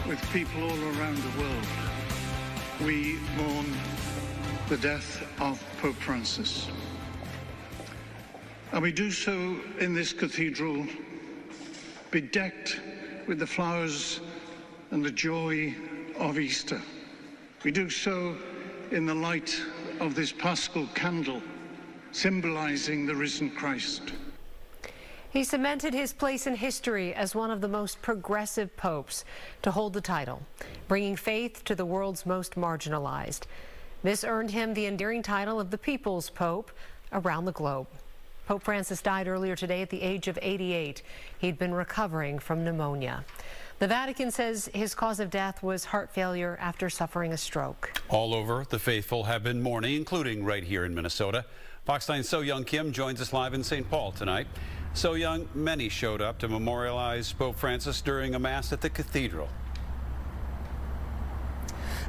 with people all around the world, we mourn the death of Pope Francis. And we do so in this cathedral, bedecked with the flowers and the joy of Easter. We do so in the light of this Paschal candle, symbolizing the risen Christ. He cemented his place in history as one of the most progressive popes to hold the title, bringing faith to the world's most marginalized. This earned him the endearing title of the People's Pope around the globe. Pope Francis died earlier today at the age of 88. He'd been recovering from pneumonia. The Vatican says his cause of death was heart failure after suffering a stroke. All over, the faithful have been mourning, including right here in Minnesota. Fox 9's So-Young Kim joins us live in St. Paul tonight. So-Young, many showed up to memorialize Pope Francis during a mass at the cathedral.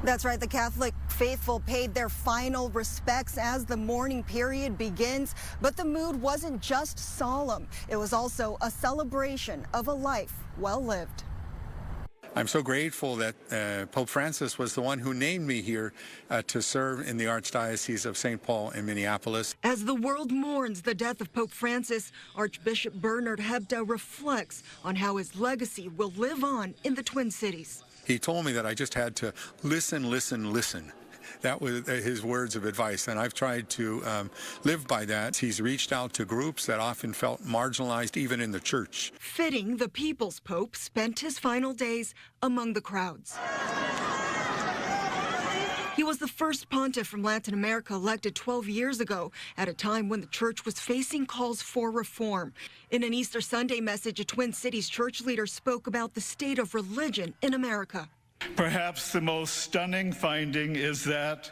That's right. The Catholic faithful paid their final respects as the mourning period begins. But the mood wasn't just solemn. It was also a celebration of a life well lived. I'm so grateful that Pope Francis was the one who named me here to serve in the Archdiocese of St. Paul in Minneapolis. As the world mourns the death of Pope Francis, Archbishop Bernard Hebda reflects on how his legacy will live on in the Twin Cities. He told me that I just had to listen, listen, listen. That was his words of advice, and I've tried to live by that. He's reached out to groups that often felt marginalized, even in the church. Fitting, the People's Pope spent his final days among the crowds. He was the first pontiff from Latin America elected 12 years ago, at a time when the church was facing calls for reform. In an Easter Sunday message, a Twin Cities church leader spoke about the state of religion in America. Perhaps the most stunning finding is that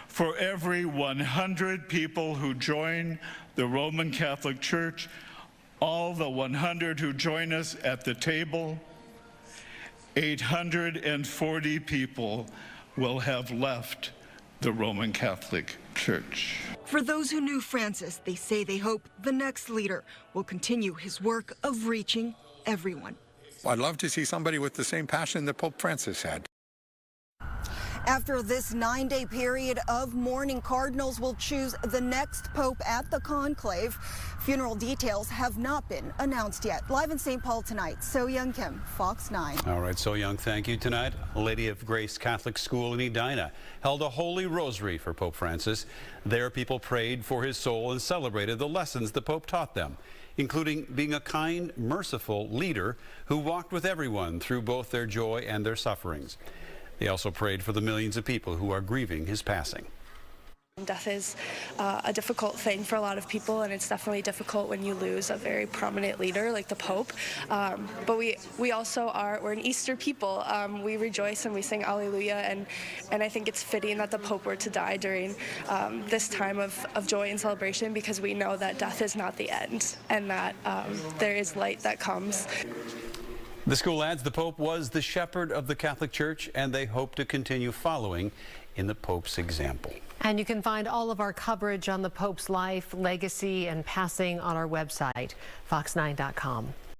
for every 100 people who join the Roman Catholic Church, all the 100 who join us at the table, 840 people will have left the Roman Catholic Church. For those who knew Francis, they say they hope the next leader will continue his work of reaching everyone. I'd love to see somebody with the same passion that Pope Francis had. After this 9-day period of mourning, cardinals will choose the next pope at the conclave. Funeral details have not been announced yet. Live in St. Paul tonight, So-Young Kim, Fox 9. All right, So-Young, thank you tonight. Lady of Grace Catholic School in Edina held a holy rosary for Pope Francis. There, people prayed for his soul and celebrated the lessons the Pope taught them, including being a kind, merciful leader who walked with everyone through both their joy and their sufferings. They also prayed for the millions of people who are grieving his passing. Death is a difficult thing for a lot of people, and it's definitely difficult when you lose a very prominent leader like the Pope. But we also we're an Easter people. We rejoice and we sing Alleluia, and I think it's fitting that the Pope were to die during this time of joy and celebration, because we know that death is not the end, and that there is light that comes. The school adds the Pope was the shepherd of the Catholic Church, and they hope to continue following in the Pope's example. And you can find all of our coverage on the Pope's life, legacy, and passing on our website, fox9.com.